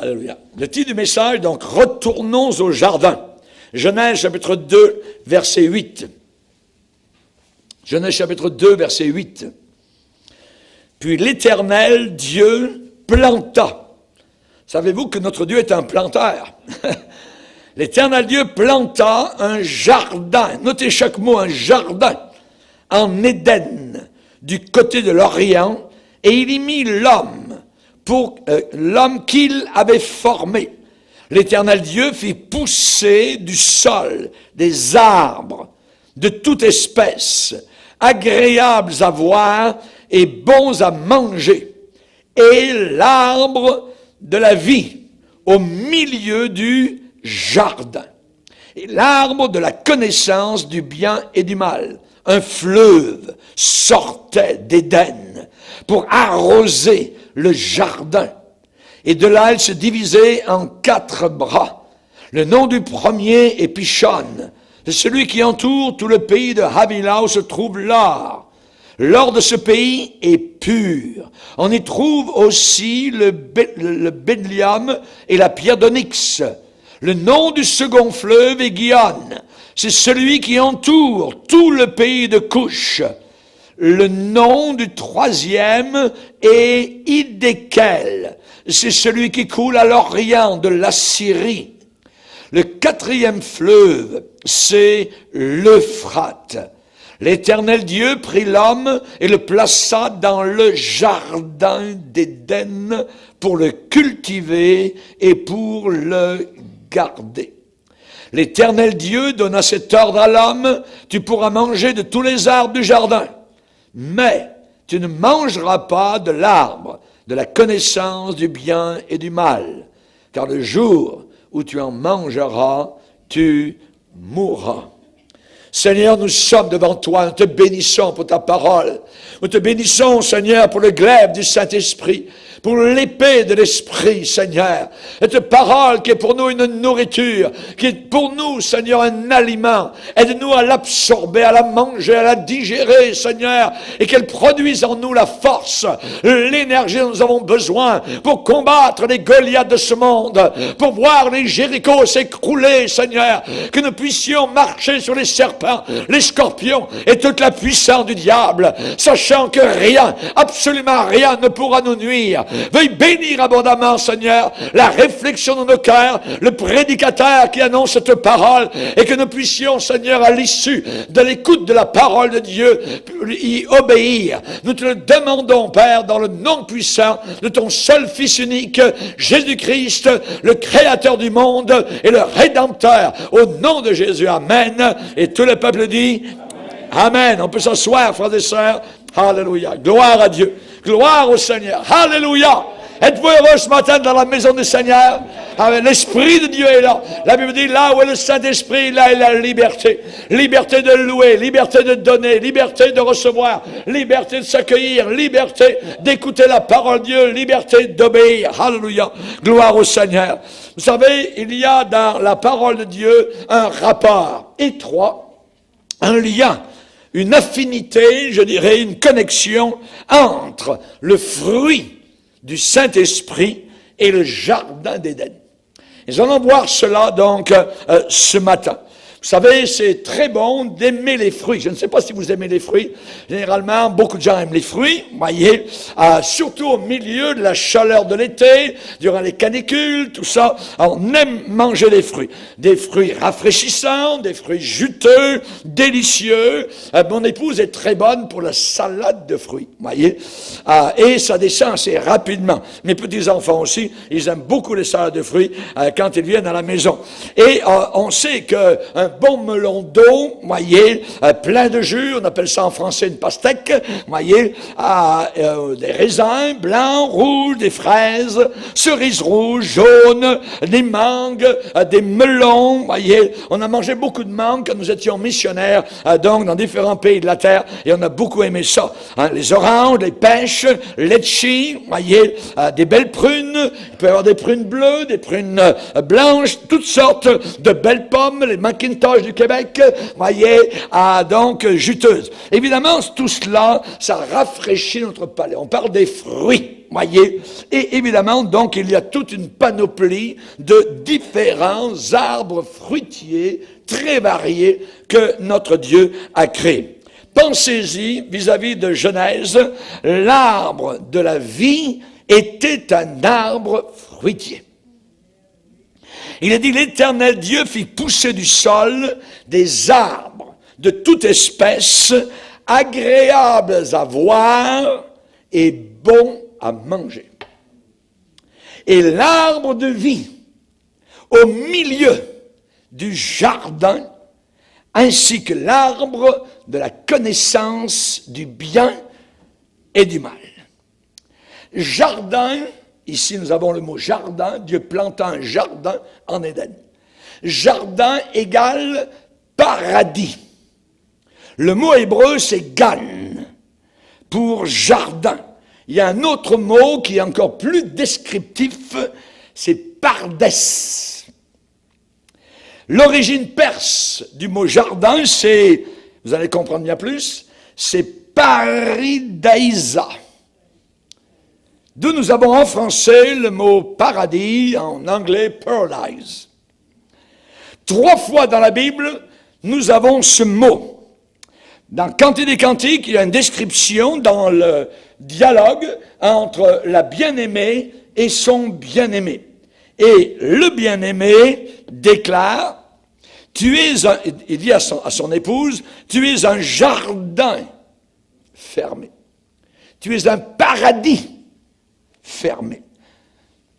Alléluia. Le titre du message, donc, retournons au jardin. Genèse chapitre 2, verset 8. Genèse chapitre 2, verset 8. Puis l'Éternel Dieu planta. Savez-vous que notre Dieu est un planteur? L'Éternel Dieu planta un jardin. Notez chaque mot, un jardin. En Éden, du côté de l'Orient, et il y mit l'homme, pour l'homme qu'il avait formé. L'Éternel Dieu fit pousser du sol des arbres de toute espèce, agréables à voir et bons à manger, et l'arbre de la vie au milieu du jardin, et l'arbre de la connaissance du bien et du mal. Un fleuve sortait d'Éden pour arroser le jardin. Et de là, elle se divisait en 4 bras. Le nom du premier est Pishon. C'est celui qui entoure tout le pays de Havila où se trouve l'or. L'or de ce pays est pur. On y trouve aussi le bédlium et la pierre d'onyx. Le nom du second fleuve est Gihon. C'est celui qui entoure tout le pays de Couche. Le nom du troisième est Hiddekel. C'est celui qui coule à l'orient de l'Assyrie. Le 4e fleuve, c'est l'Euphrate. L'Éternel Dieu prit l'homme et le plaça dans le jardin d'Éden pour le cultiver et pour le garder. L'Éternel Dieu donna cet ordre à l'homme: tu pourras manger de tous les arbres du jardin, mais tu ne mangeras pas de l'arbre de la connaissance du bien et du mal, car le jour où tu en mangeras, tu mourras. Seigneur, nous sommes devant toi, nous te bénissons pour ta parole. Nous te bénissons, Seigneur, pour le glaive du Saint-Esprit, pour l'épée de l'Esprit, Seigneur. Cette parole qui est pour nous une nourriture, qui est pour nous, Seigneur, un aliment. Aide-nous à l'absorber, à la manger, à la digérer, Seigneur, et qu'elle produise en nous la force, l'énergie dont nous avons besoin pour combattre les Goliaths de ce monde, pour voir les Jérichos s'écrouler, Seigneur, que nous puissions marcher sur les serpents, les scorpions et toute la puissance du diable, sachant que rien, absolument rien ne pourra nous nuire. Veuille bénir abondamment, Seigneur, la réflexion de nos cœurs, le prédicateur qui annonce cette parole, et que nous puissions, Seigneur, à l'issue de l'écoute de la parole de Dieu, y obéir. Nous te le demandons, Père, dans le nom puissant de ton seul Fils unique, Jésus-Christ, le Créateur du monde et le Rédempteur, au nom de Jésus. Amen. Et tout le peuple dit Amen. On peut s'asseoir, frères et sœurs. Alléluia. Gloire à Dieu. Gloire au Seigneur. Alléluia. Êtes-vous heureux ce matin dans la maison du Seigneur? L'Esprit de Dieu est là. La Bible dit, là où est le Saint-Esprit, là est la liberté. Liberté de louer, liberté de donner, liberté de recevoir, liberté de s'accueillir, liberté d'écouter la parole de Dieu, liberté d'obéir. Alléluia. Gloire au Seigneur. Vous savez, il y a dans la parole de Dieu un rapport étroit, un lien, une affinité, je dirais, une connexion entre le fruit du Saint-Esprit et le jardin d'Éden. Et nous allons voir cela donc ce matin. Vous savez, c'est très bon d'aimer les fruits. Je ne sais pas si vous aimez les fruits. Généralement, beaucoup de gens aiment les fruits, voyez, surtout au milieu de la chaleur de l'été, durant les canicules, tout ça. On aime manger les fruits. Des fruits rafraîchissants, des fruits juteux, délicieux. Mon épouse est très bonne pour la salade de fruits, voyez. Et ça descend assez rapidement. Mes petits-enfants aussi, ils aiment beaucoup les salades de fruits quand ils viennent à la maison. Et on sait que un bon melon d'eau, voyez, plein de jus, on appelle ça en français une pastèque, voyez, des raisins blancs, rouges, des fraises, cerises rouges, jaunes, des mangues, des melons, voyez. On a mangé beaucoup de mangues quand nous étions missionnaires, donc dans différents pays de la terre, et on a beaucoup aimé ça. Les oranges, les pêches, litchis, voyez, des belles prunes, il peut y avoir des prunes bleues, des prunes blanches, toutes sortes de belles pommes, les Macintosh, Saint-Eustache du Québec, voyez, donc juteuse. Évidemment, tout cela, ça rafraîchit notre palais. On parle des fruits, voyez. Et évidemment, donc, il y a toute une panoplie de différents arbres fruitiers très variés que notre Dieu a créés. Pensez-y, vis-à-vis de Genèse, l'arbre de la vie était un arbre fruitier. Il est dit, l'Éternel Dieu fit pousser du sol des arbres de toute espèce, agréables à voir et bons à manger. Et l'arbre de vie au milieu du jardin, ainsi que l'arbre de la connaissance du bien et du mal. Jardin, ici nous avons le mot jardin, Dieu planta un jardin en Éden. Jardin égale paradis. Le mot hébreu c'est gan, pour jardin. Il y a un autre mot qui est encore plus descriptif, c'est pardès. L'origine perse du mot jardin, c'est, vous allez comprendre bien plus, c'est paridaïsa. D'où nous avons en français le mot paradis, en anglais paradise. 3 fois dans la Bible, nous avons ce mot. Dans Cantique des Cantiques, il y a une description dans le dialogue entre la bien-aimée et son bien-aimé. Et le bien-aimé déclare, il dit à son épouse, tu es un jardin fermé. Tu es un paradis fermé.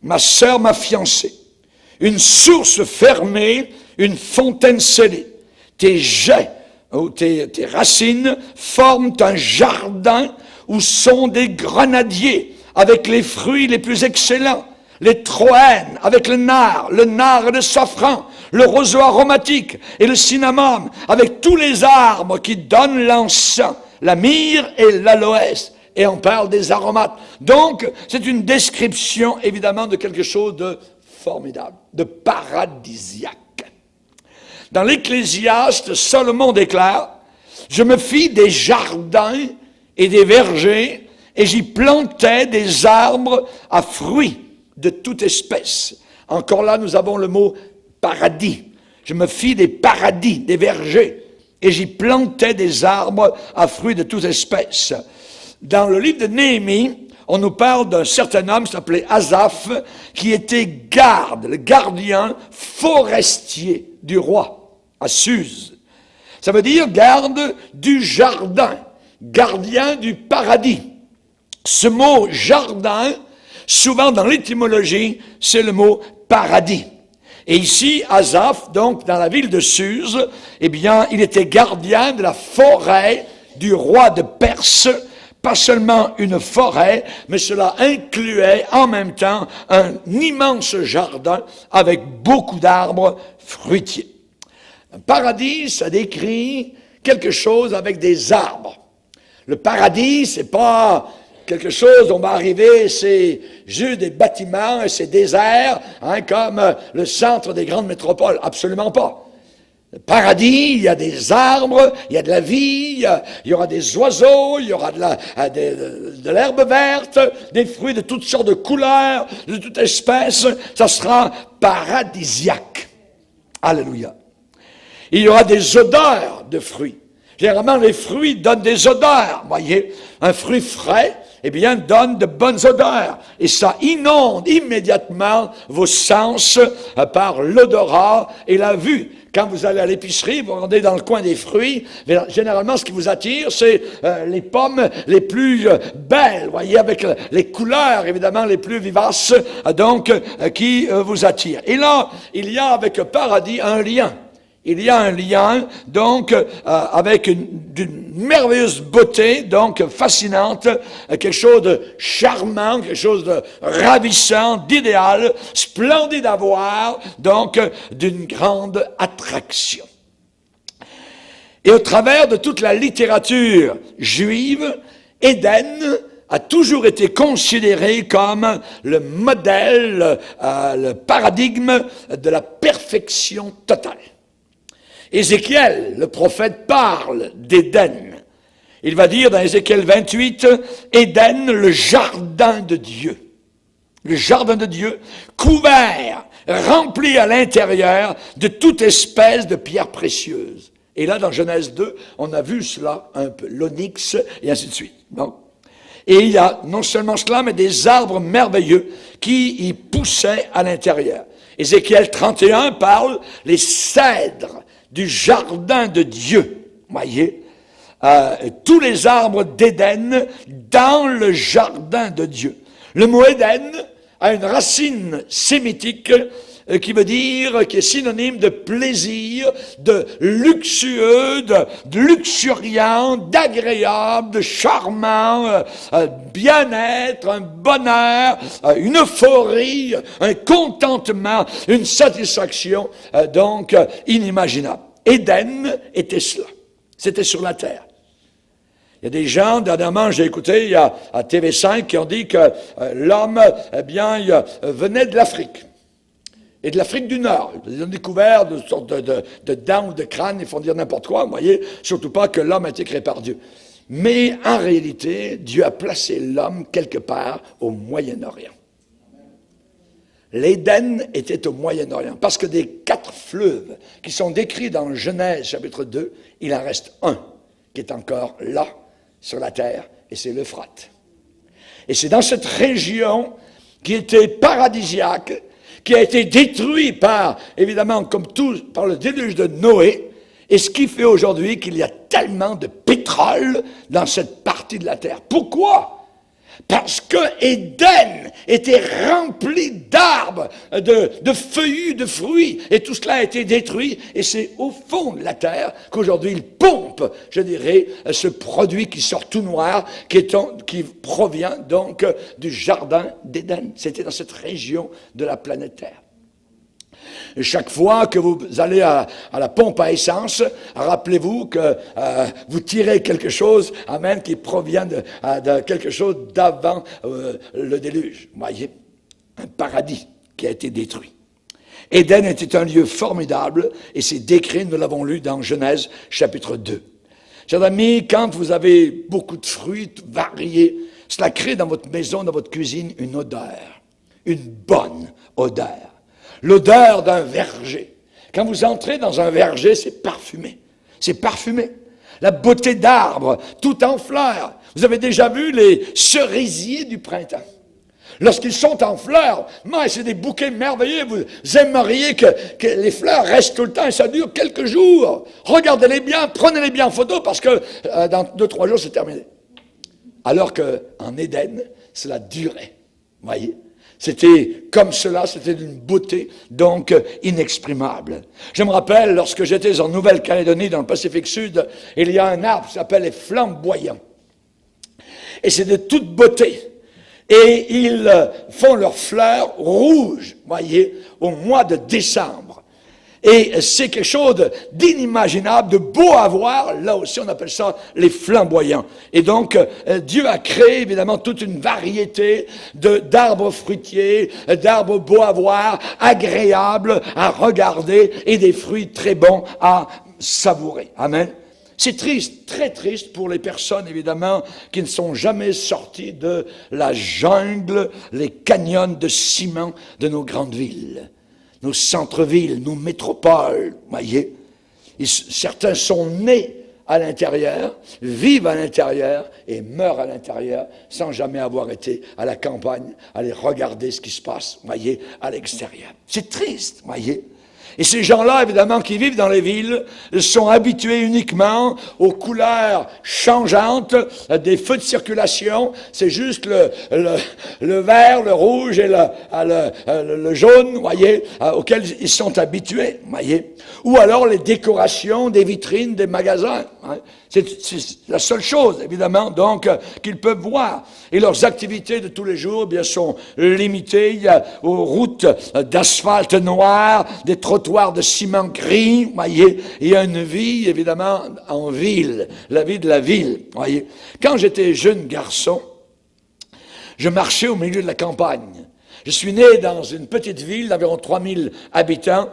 Ma sœur, ma fiancée, une source fermée, une fontaine scellée. Tes jets ou tes racines forment un jardin où sont des grenadiers avec les fruits les plus excellents. Les troènes avec le nard et le safran, le roseau aromatique et le cinnamome, avec tous les arbres qui donnent l'encens, la myrrhe et l'aloès. Et on parle des aromates. Donc, c'est une description, évidemment, de quelque chose de formidable, de paradisiaque. Dans l'Ecclésiaste, Salomon déclare, « Je me fis des jardins et des vergers, et j'y plantais des arbres à fruits de toute espèce. » Encore là, nous avons le mot paradis. Je me fis des paradis, des vergers, et j'y plantais des arbres à fruits de toute espèce. Dans le livre de Néhémie, on nous parle d'un certain homme s'appelait Asaph, qui était le gardien forestier du roi, à Suse. Ça veut dire garde du jardin, gardien du paradis. Ce mot jardin, souvent dans l'étymologie, c'est le mot paradis. Et ici, Asaph, donc dans la ville de Suse, eh bien, il était gardien de la forêt du roi de Perse, pas seulement une forêt, mais cela incluait en même temps un immense jardin avec beaucoup d'arbres fruitiers. Un paradis, ça décrit quelque chose avec des arbres. Le paradis, c'est pas quelque chose, on va arriver, c'est juste des bâtiments, c'est désert, comme le centre des grandes métropoles. Absolument pas. Le paradis, il y a des arbres, il y a de la vie, il y aura des oiseaux, il y aura de l'herbe verte, des fruits de toutes sortes de couleurs, de toutes espèces. Ça sera paradisiaque. Alléluia. Il y aura des odeurs de fruits. Généralement, les fruits donnent des odeurs. Voyez, un fruit frais, eh bien, donne de bonnes odeurs. Et ça inonde immédiatement vos sens par l'odorat et la vue. Quand vous allez à l'épicerie, vous rendez dans le coin des fruits, généralement, ce qui vous attire, c'est les pommes les plus belles, voyez, avec les couleurs, évidemment, les plus vivaces, donc, qui vous attirent. Et là, il y a avec le paradis un lien. Il y a un lien, donc, avec d'une merveilleuse beauté, donc, fascinante, quelque chose de charmant, quelque chose de ravissant, d'idéal, splendide à voir, donc, d'une grande attraction. Et au travers de toute la littérature juive, Éden a toujours été considéré comme le modèle, le paradigme de la perfection totale. Ézéchiel, le prophète, parle d'Éden. Il va dire dans Ézéchiel 28, Éden, le jardin de Dieu. Le jardin de Dieu, couvert, rempli à l'intérieur de toute espèce de pierres précieuses. Et là, dans Genèse 2, on a vu cela un peu, l'onyx et ainsi de suite. Donc, et il y a non seulement cela, mais des arbres merveilleux qui y poussaient à l'intérieur. Ézéchiel 31 parle les cèdres du jardin de Dieu. Voyez, tous les arbres d'Éden dans le jardin de Dieu. Le mot Éden a une racine sémitique qui veut dire, qui est synonyme de plaisir, de luxueux, de luxuriant, d'agréable, de charmant, bien-être, un bonheur, une euphorie, un contentement, une satisfaction, donc inimaginable. Éden était cela. C'était sur la terre. Il y a des gens, dernièrement, j'ai écouté, il y a à TV5 qui ont dit que l'homme, eh bien, il venait de l'Afrique. Et de l'Afrique du Nord. Ils ont découvert de sortes de dents ou de crânes, ils font dire n'importe quoi, vous voyez, surtout pas que l'homme a été créé par Dieu. Mais en réalité, Dieu a placé l'homme quelque part au Moyen-Orient. L'Éden était au Moyen-Orient, parce que des 4 fleuves qui sont décrits dans Genèse chapitre 2, il en reste un qui est encore là, sur la terre, et c'est l'Euphrate. Et c'est dans cette région qui était paradisiaque, qui a été détruit par, évidemment, comme tout, par le déluge de Noé, et ce qui fait aujourd'hui qu'il y a tellement de pétrole dans cette partie de la terre. Pourquoi? Parce que Éden était rempli d'arbres, de feuillus, de fruits, et tout cela a été détruit, et c'est au fond de la terre qu'aujourd'hui il pompe, je dirais, ce produit qui sort tout noir, qui provient donc du jardin d'Éden. C'était dans cette région de la planète Terre. Et chaque fois que vous allez à la pompe à essence, rappelez-vous que vous tirez quelque chose, amen, qui provient de quelque chose d'avant le déluge. Vous voyez, un paradis qui a été détruit. Éden était un lieu formidable et c'est décrit, nous l'avons lu dans Genèse chapitre 2. Chers amis, quand vous avez beaucoup de fruits variés, cela crée dans votre maison, dans votre cuisine, une odeur, une bonne odeur. L'odeur d'un verger. Quand vous entrez dans un verger, c'est parfumé. C'est parfumé. La beauté d'arbres, tout en fleurs. Vous avez déjà vu les cerisiers du printemps. Lorsqu'ils sont en fleurs, c'est des bouquets merveilleux. Vous aimeriez que les fleurs restent tout le temps et ça dure quelques jours. Regardez-les bien, prenez-les bien en photo parce que dans 2-3 jours, c'est terminé. Alors qu'en Éden, cela durait. Vous voyez? C'était comme cela, c'était d'une beauté donc inexprimable. Je me rappelle, lorsque j'étais en Nouvelle-Calédonie, dans le Pacifique Sud, il y a un arbre qui s'appelle les flamboyants. Et c'est de toute beauté. Et ils font leurs fleurs rouges, voyez, au mois de décembre. Et c'est quelque chose d'inimaginable, de beau à voir. Là aussi, on appelle ça les flamboyants. Et donc, Dieu a créé, évidemment, toute une variété d'arbres fruitiers, d'arbres beaux à voir, agréables à regarder, et des fruits très bons à savourer. Amen. C'est triste, très triste pour les personnes, évidemment, qui ne sont jamais sorties de la jungle, les canyons de ciment de nos grandes villes. Nos centres-villes, nos métropoles, voyez. Certains sont nés à l'intérieur, vivent à l'intérieur et meurent à l'intérieur sans jamais avoir été à la campagne, aller regarder ce qui se passe, voyez, à l'extérieur. C'est triste, voyez. Et ces gens-là, évidemment, qui vivent dans les villes, sont habitués uniquement aux couleurs changeantes des feux de circulation. C'est juste le vert, le rouge et le jaune, voyez, auxquels ils sont habitués, voyez. Ou alors les décorations des vitrines des magasins. Hein. C'est la seule chose, évidemment, donc, qu'ils peuvent voir. Et leurs activités de tous les jours, bien, sont limitées aux routes d'asphalte noir, des trottoirs de ciment gris, voyez. Il y a une vie, évidemment, en ville, la vie de la ville, voyez. Quand j'étais jeune garçon, je marchais au milieu de la campagne. Je suis né dans une petite ville d'environ 3000 habitants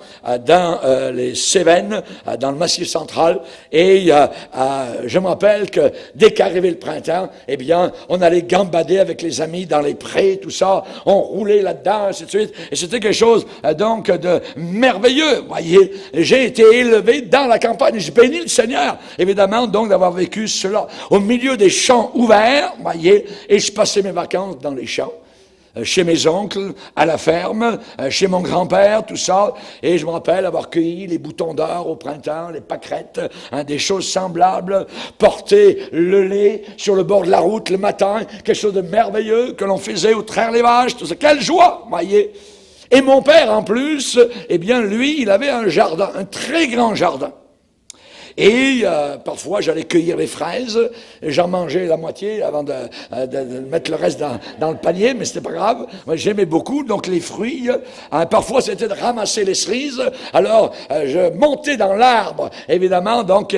dans les Cévennes, dans le Massif central. Et je me rappelle que dès qu'arrivait le printemps, eh bien, on allait gambader avec les amis dans les prés, tout ça. On roulait là-dedans, ainsi de suite. Et c'était quelque chose, donc, de merveilleux. Vous voyez, j'ai été élevé dans la campagne. Je bénis le Seigneur, évidemment, donc, d'avoir vécu cela au milieu des champs ouverts, vous voyez. Et je passais mes vacances dans les champs. Chez mes oncles, à la ferme, chez mon grand-père, tout ça. Et je me rappelle avoir cueilli les boutons d'or au printemps, les pâquerettes, des choses semblables, porter le lait sur le bord de la route le matin, quelque chose de merveilleux que l'on faisait au traire les vaches, tout ça. Quelle joie, voyez. Et mon père, en plus, eh bien, lui, il avait un jardin, un très grand jardin. Et parfois, j'allais cueillir les fraises, et j'en mangeais la moitié avant de mettre le reste dans le panier, mais c'était pas grave. Moi, j'aimais beaucoup, donc les fruits. Parfois, c'était de ramasser les cerises. Alors, je montais dans l'arbre, évidemment, donc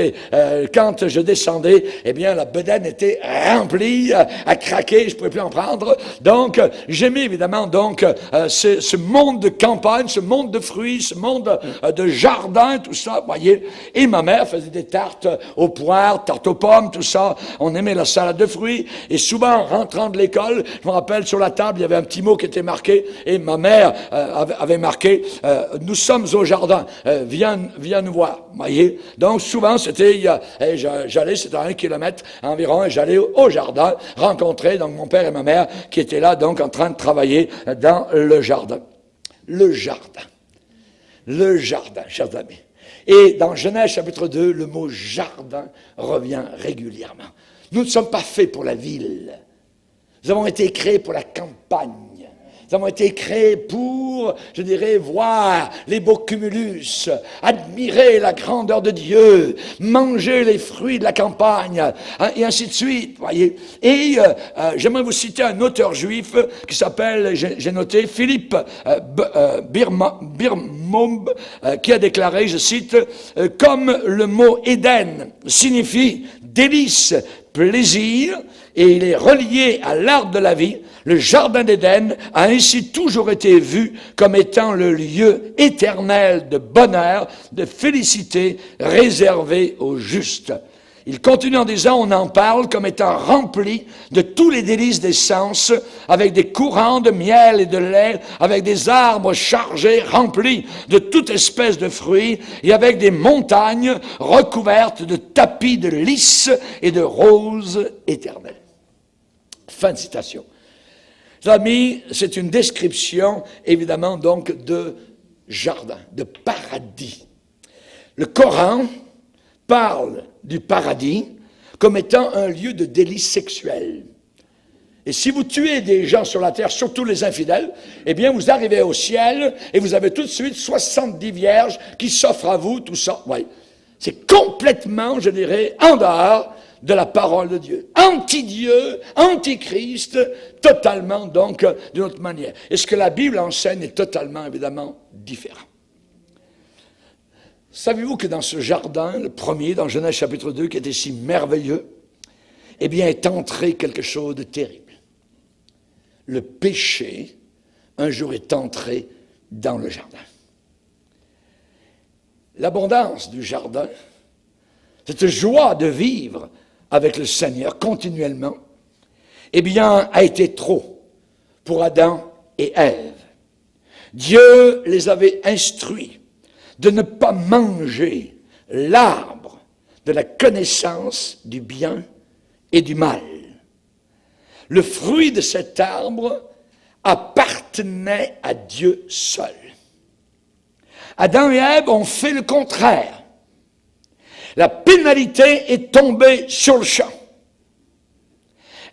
quand je descendais, eh bien, la bedaine était remplie, à craquer, je pouvais plus en prendre. Donc, j'aimais évidemment donc ce monde de campagne, ce monde de fruits, ce monde de jardin, tout ça, vous voyez. Et ma mère faisait des tartes aux poires, tartes aux pommes, tout ça. On aimait la salade de fruits. Et souvent, en rentrant de l'école, je me rappelle, sur la table, il y avait un petit mot qui était marqué. Et ma mère avait marqué « Nous sommes au jardin. Viens nous voir. » Vous voyez? Donc, souvent, c'était... j'allais, c'était à 1 kilomètre environ, et j'allais au jardin rencontrer donc mon père et ma mère qui étaient là, donc, en train de travailler dans le jardin. Le jardin. Le jardin, chers amis. Et dans Genèse chapitre 2, le mot jardin revient régulièrement. Nous ne sommes pas faits pour la ville. Nous avons été créés pour la campagne. Nous avons été créés pour, je dirais, voir les beaux cumulus, admirer la grandeur de Dieu, manger les fruits de la campagne, et ainsi de suite, voyez. Et j'aimerais vous citer un auteur juif qui s'appelle, j'ai noté, Philippe Birmom, qui a déclaré, je cite, « Comme le mot Éden signifie délice, plaisir, et il est relié à l'arbre de la vie, le jardin d'Éden a ainsi toujours été vu comme étant le lieu éternel de bonheur, de félicité réservé aux justes. » Il continue en disant, on en parle comme étant rempli de tous les délices des sens, avec des courants de miel et de lait, avec des arbres chargés, remplis de toute espèce de fruits, et avec des montagnes recouvertes de tapis de lys et de roses éternelles. Fin de citation. Amis, c'est une description, évidemment, donc, de jardin, de paradis. Le Coran parle du paradis comme étant un lieu de délice sexuel. Et si vous tuez des gens sur la terre, surtout les infidèles, eh bien, vous arrivez au ciel et vous avez tout de suite 70 vierges qui s'offrent à vous, tout ça. Ouais. C'est complètement, je dirais, en dehors de la parole de Dieu. Anti-Dieu, anti-Christ, totalement, donc, d'une autre manière. Et ce que la Bible enseigne est totalement, évidemment, différent. Savez-vous que dans ce jardin, le premier, dans Genèse chapitre 2, qui était si merveilleux, eh bien, est entré quelque chose de terrible. Le péché, un jour, est entré dans le jardin. L'abondance du jardin, cette joie de vivre avec le Seigneur continuellement, eh bien, a été trop pour Adam et Ève. Dieu les avait instruits de ne pas manger l'arbre de la connaissance du bien et du mal. Le fruit de cet arbre appartenait à Dieu seul. Adam et Ève ont fait le contraire. La pénalité est tombée sur le champ.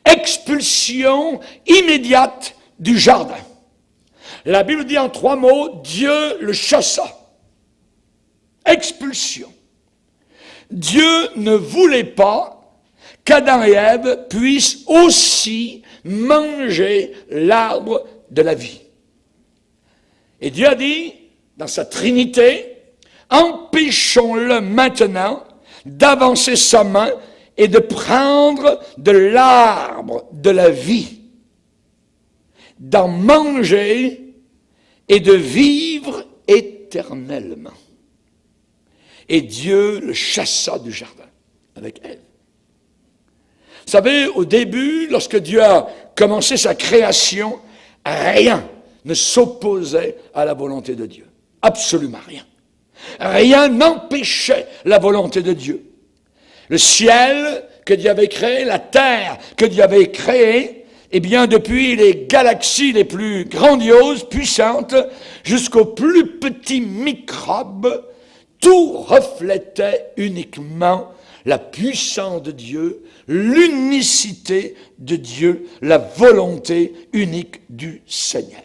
Expulsion immédiate du jardin. La Bible dit en 3 mots, Dieu le chassa. Expulsion. Dieu ne voulait pas qu'Adam et Ève puissent aussi manger l'arbre de la vie. Et Dieu a dit, dans sa Trinité, empêchons-le maintenant d'avancer sa main et de prendre de l'arbre de la vie. d'en manger et de vivre éternellement. Et Dieu le chassa du jardin avec Ève. Vous savez, au début, lorsque Dieu a commencé sa création, rien ne s'opposait à la volonté de Dieu. Absolument rien. Rien n'empêchait la volonté de Dieu. Le ciel que Dieu avait créé, la terre que Dieu avait créée, eh bien, depuis les galaxies les plus grandioses, puissantes, jusqu'aux plus petits microbes, tout reflétait uniquement la puissance de Dieu, l'unicité de Dieu, la volonté unique du Seigneur.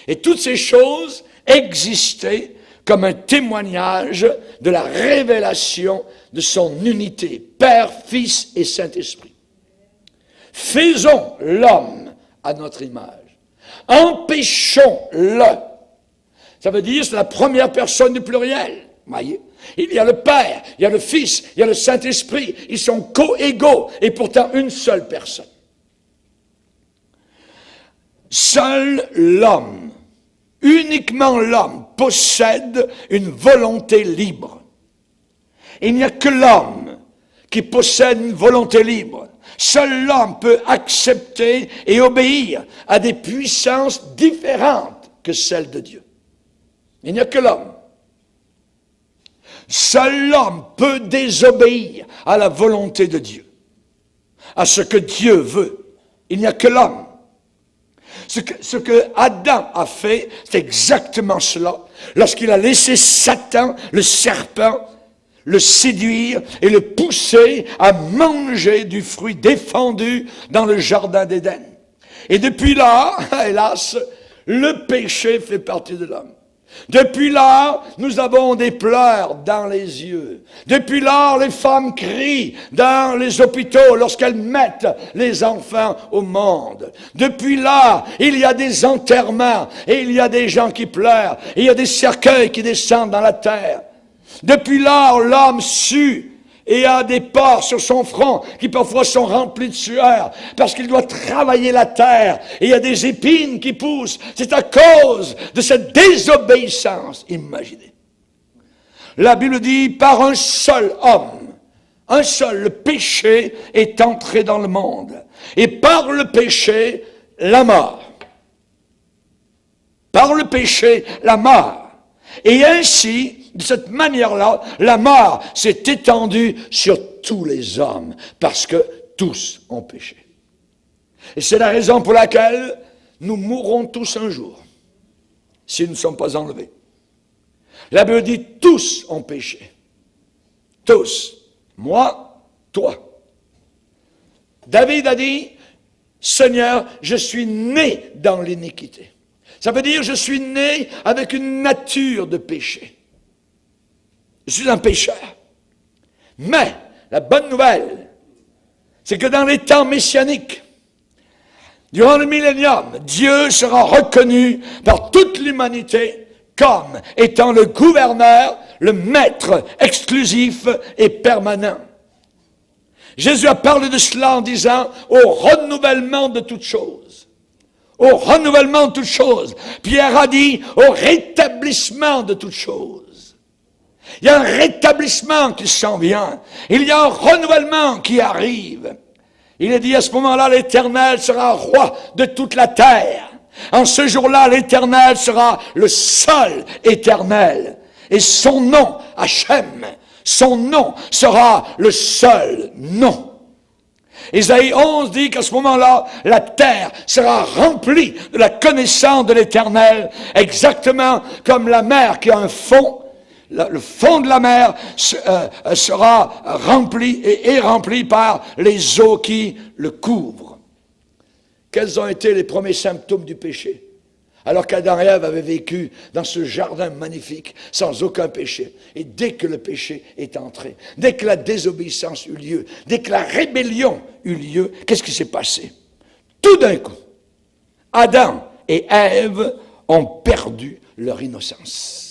Et toutes ces choses existaient comme un témoignage de la révélation de son unité, Père, Fils et Saint-Esprit. Faisons l'homme à notre image. Empêchons-le. Ça veut dire, c'est la première personne du pluriel. Voyez? Il y a le Père, il y a le Fils, il y a le Saint-Esprit. Ils sont co-égaux et pourtant une seule personne. Seul l'homme, uniquement l'homme, possède une volonté libre. Il n'y a que l'homme qui possède une volonté libre. Seul l'homme peut accepter et obéir à des puissances différentes que celles de Dieu. Il n'y a que l'homme. Seul l'homme peut désobéir à la volonté de Dieu, à ce que Dieu veut. Il n'y a que l'homme. Ce que Adam a fait, c'est exactement cela. Lorsqu'il a laissé Satan, le serpent, le séduire et le pousser à manger du fruit défendu dans le jardin d'Éden. Et depuis là, hélas, le péché fait partie de l'homme. Depuis là, nous avons des pleurs dans les yeux. Depuis là, les femmes crient dans les hôpitaux lorsqu'elles mettent les enfants au monde. Depuis là, il y a des enterrements et il y a des gens qui pleurent. Et il y a des cercueils qui descendent dans la terre. Depuis là, l'homme sue et a des pores sur son front qui parfois sont remplis de sueur parce qu'il doit travailler la terre et il y a des épines qui poussent. C'est à cause de cette désobéissance. Imaginez. La Bible dit, par un seul homme, un seul, le péché est entré dans le monde. Et par le péché, la mort. Par le péché, la mort. Et ainsi, de cette manière-là, la mort s'est étendue sur tous les hommes, parce que tous ont péché. Et c'est la raison pour laquelle nous mourrons tous un jour, si nous ne sommes pas enlevés. La Bible dit, tous ont péché. Tous. Moi, toi. David a dit, Seigneur, je suis né dans l'iniquité. Ça veut dire, je suis né avec une nature de péché. Je suis un pécheur. Mais, la bonne nouvelle, c'est que dans les temps messianiques, durant le millénium, Dieu sera reconnu par toute l'humanité comme étant le gouverneur, le maître exclusif et permanent. Jésus a parlé de cela en disant au renouvellement de toutes choses. Au renouvellement de toutes choses. Pierre a dit au rétablissement de toutes choses. Il y a un rétablissement qui s'en vient. Il y a un renouvellement qui arrive. Il est dit à ce moment-là, l'Éternel sera roi de toute la terre. En ce jour-là, l'Éternel sera le seul Éternel. Et son nom, Hachem, son nom sera le seul nom. Isaïe 11 dit qu'à ce moment-là, la terre sera remplie de la connaissance de l'Éternel, exactement comme la mer qui a un fond. Le fond de la mer sera rempli et est rempli par les eaux qui le couvrent. Quels ont été les premiers symptômes du péché? Alors qu'Adam et Ève avaient vécu dans ce jardin magnifique, sans aucun péché. Et dès que le péché est entré, dès que la désobéissance eut lieu, dès que la rébellion eut lieu, qu'est-ce qui s'est passé? Tout d'un coup, Adam et Ève ont perdu leur innocence.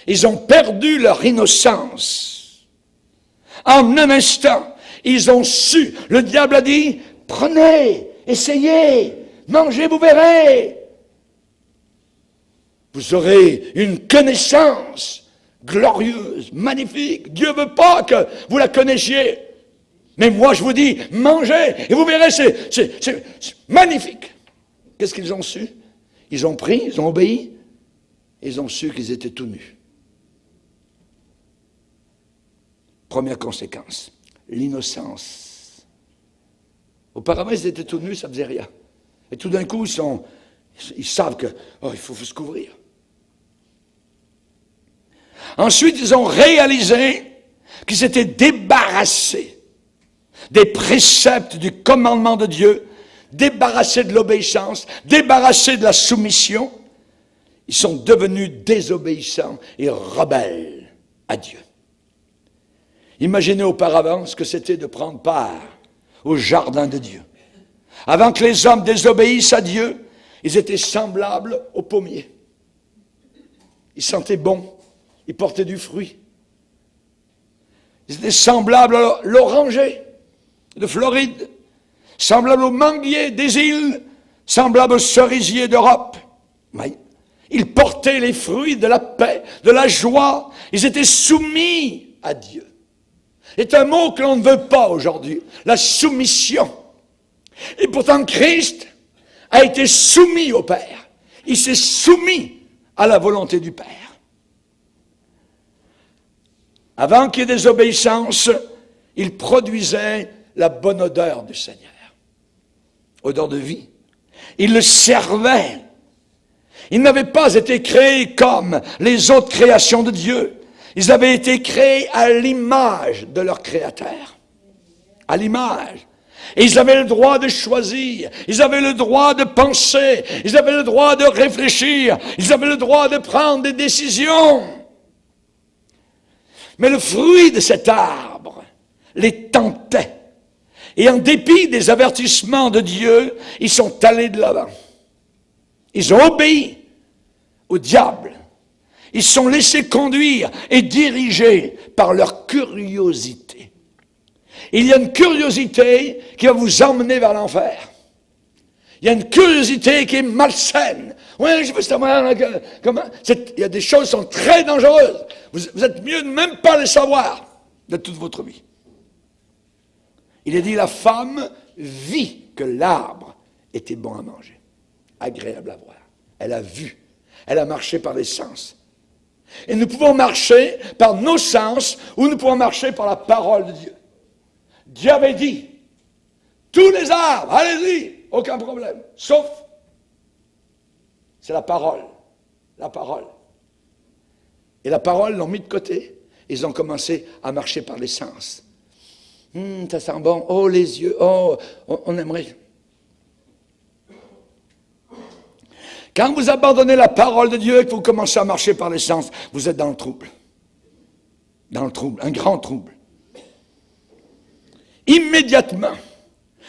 Ils ont perdu leur innocence. En un instant, ils ont su. Le diable a dit, prenez, essayez mangez, vous verrez. Vous aurez une connaissance glorieuse, magnifique. Dieu ne veut pas que vous la connaissiez. Mais moi, je vous dis, mangez, et vous verrez, c'est magnifique. Qu'est-ce qu'ils ont su? Ils ont pris, ils ont obéi, et ils ont su qu'ils étaient tout nus. Première conséquence, l'innocence. Auparavant, ils étaient tout nus, ça ne faisait rien. Et tout d'un coup, ils savent que, il faut se couvrir. Ensuite, ils ont réalisé qu'ils s'étaient débarrassés des préceptes du commandement de Dieu, débarrassés de l'obéissance, débarrassés de la soumission. Ils sont devenus désobéissants et rebelles à Dieu. Imaginez auparavant ce que c'était de prendre part au jardin de Dieu. Avant que les hommes désobéissent à Dieu, ils étaient semblables aux pommiers. Ils sentaient bon, ils portaient du fruit. Ils étaient semblables à l'oranger de Floride, semblables aux manguiers des îles, semblables aux cerisiers d'Europe. Oui. Ils portaient les fruits de la paix, de la joie. Ils étaient soumis à Dieu. C'est un mot que l'on ne veut pas aujourd'hui, la soumission. Et pourtant, Christ a été soumis au Père. Il s'est soumis à la volonté du Père. Avant qu'il y ait des obéissances, il produisait la bonne odeur du Seigneur. Odeur de vie. Il le servait. Ils n'avaient pas été créés comme les autres créations de Dieu. Ils avaient été créés à l'image de leur Créateur. À l'image. Et ils avaient le droit de choisir. Ils avaient le droit de penser. Ils avaient le droit de réfléchir. Ils avaient le droit de prendre des décisions. Mais le fruit de cet arbre les tentait. Et en dépit des avertissements de Dieu, ils sont allés de l'avant. Ils ont obéi au diable. Ils se sont laissés conduire et diriger par leur curiosité. Il y a une curiosité qui va vous emmener vers l'enfer. Il y a une curiosité qui est malsaine. Oui, je veux savoir comment. Il y a des choses qui sont très dangereuses. Vous êtes mieux de même pas les savoir de toute votre vie. Il est dit, la femme vit que l'arbre était bon à manger, agréable à voir. Elle a vu. Elle a marché par les sens. Et nous pouvons marcher par nos sens ou nous pouvons marcher par la parole de Dieu. Dieu avait dit, tous les arbres, allez-y, aucun problème, sauf, c'est la parole. La parole. Et la parole l'ont mis de côté. Ils ont commencé à marcher par les sens. Ça sent bon, oh les yeux, oh, on aimerait. Quand vous abandonnez la parole de Dieu et que vous commencez à marcher par les sens, vous êtes dans le trouble. Dans le trouble, un grand trouble. Immédiatement,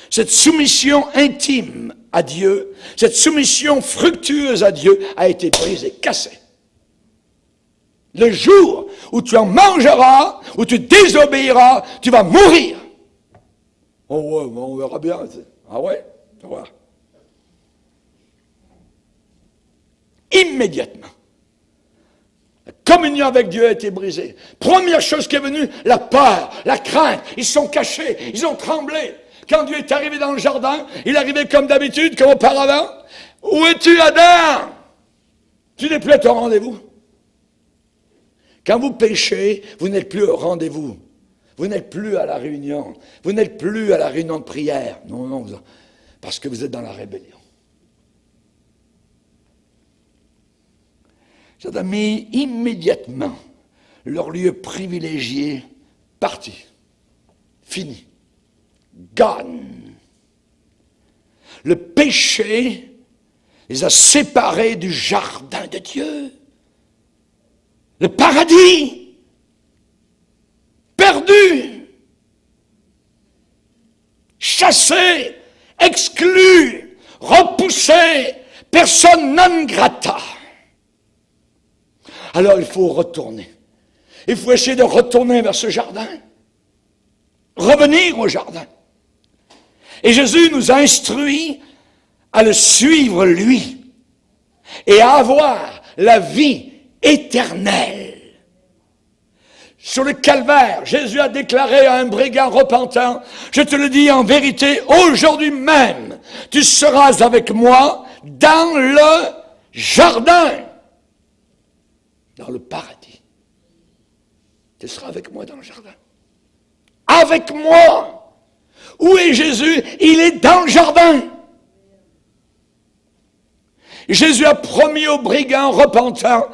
cette soumission intime à Dieu, cette soumission fructueuse à Dieu a été brisée, cassée. Le jour où tu en mangeras, où tu désobéiras, tu vas mourir. Oh ouais, on verra bien. Ah ouais, tu vois. Immédiatement. La communion avec Dieu a été brisée. Première chose qui est venue, la peur, la crainte. Ils se sont cachés, ils ont tremblé. Quand Dieu est arrivé dans le jardin, il arrivait comme d'habitude, comme auparavant. Où es-tu, Adam? Tu n'es plus à ton rendez-vous. Quand vous péchez, vous n'êtes plus au rendez-vous. Vous n'êtes plus à la réunion. Vous n'êtes plus à la réunion de prière. Non, non, parce que vous êtes dans la rébellion. Chers amis, immédiatement, leur lieu privilégié, parti, fini, gone. Le péché les a séparés du jardin de Dieu. Le paradis, perdu, chassé, exclu, repoussé, personne non grata. Alors il faut retourner. Il faut essayer de retourner vers ce jardin. Revenir au jardin. Et Jésus nous a instruits à le suivre lui et à avoir la vie éternelle. Sur le calvaire, Jésus a déclaré à un brigand repentant, je te le dis en vérité, aujourd'hui même, tu seras avec moi dans le jardin, dans le paradis. Tu seras avec moi dans le jardin. Avec moi. Où est Jésus? Il est dans le jardin. Jésus a promis aux brigands repentants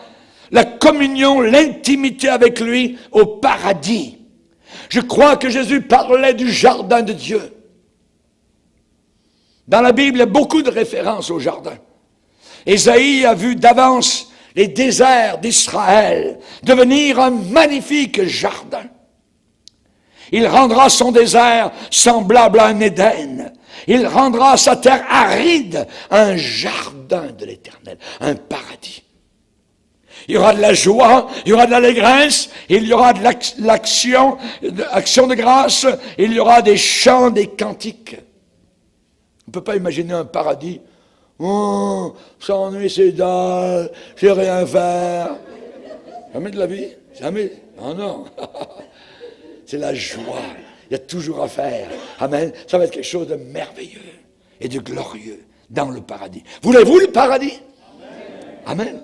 la communion, l'intimité avec lui au paradis. Je crois que Jésus parlait du jardin de Dieu. Dans la Bible, il y a beaucoup de références au jardin. Ésaïe a vu d'avance les déserts d'Israël devenir un magnifique jardin. Il rendra son désert semblable à un Éden. Il rendra sa terre aride un jardin de l'Éternel, un paradis. Il y aura de la joie, il y aura de l'allégresse, il y aura de l'action de grâce, il y aura des chants, des cantiques. On ne peut pas imaginer un paradis. Oh, s'ennuie, c'est dalle, je sais rien faire. Jamais de la vie, jamais. Oh non. C'est la joie. Il y a toujours à faire. Amen. Ça va être quelque chose de merveilleux et de glorieux dans le paradis. Voulez-vous le paradis? Amen.